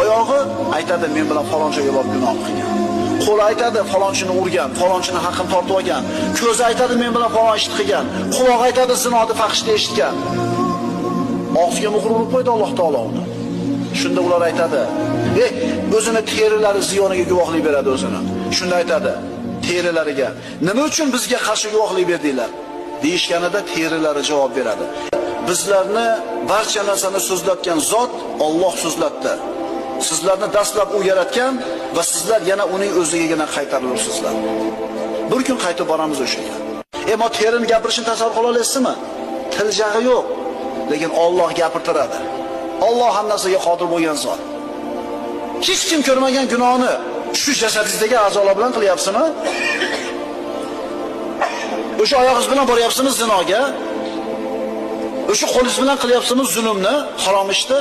Oyog'i aytadi, men bilan falon joyga borib gunoh qilgan. Qo'li aytadi, falonchini urgan, falonchini haqqini tortib olgan. Ko'zi aytadi, men bilan falon ish qilgan. Quloq aytadi, zinoni fahshni eshitgan. Og'ziga muhr urib qo'ydi Alloh taolo uni. Shunda ular aytadi, o'zini terilari ziyoniga guvohlik beradi o'zini. Shunda aytadi terilariga, nima uchun bizga qarshi guvohlik berdinglar? Deyishganida terilari javob beradi. Bizlarni barcha narsani so'zlatgan zot Alloh so'zlatdi. Sizlarni dastlab u yaratgan va sizlar yana uning o'zligigina qaytarilibsizlar. Bir kun qaytib boramiz o'shaga. Mo terini gapirishni tasavvur qila olasizmi? Tiljag'i yo'q, lekin Alloh gapirtiradi. Alloh ham narsaga qodir bo'lgan zot. Hech kim ko'rmagan gunohni shu jasadingizdagi a'zolar bilan qilyapsizmi? O'sha oyog'ingiz bilan boryapsizmi zinoga? O'sha qo'lingiz bilan qilyapsizmi zulmni, harom ishni?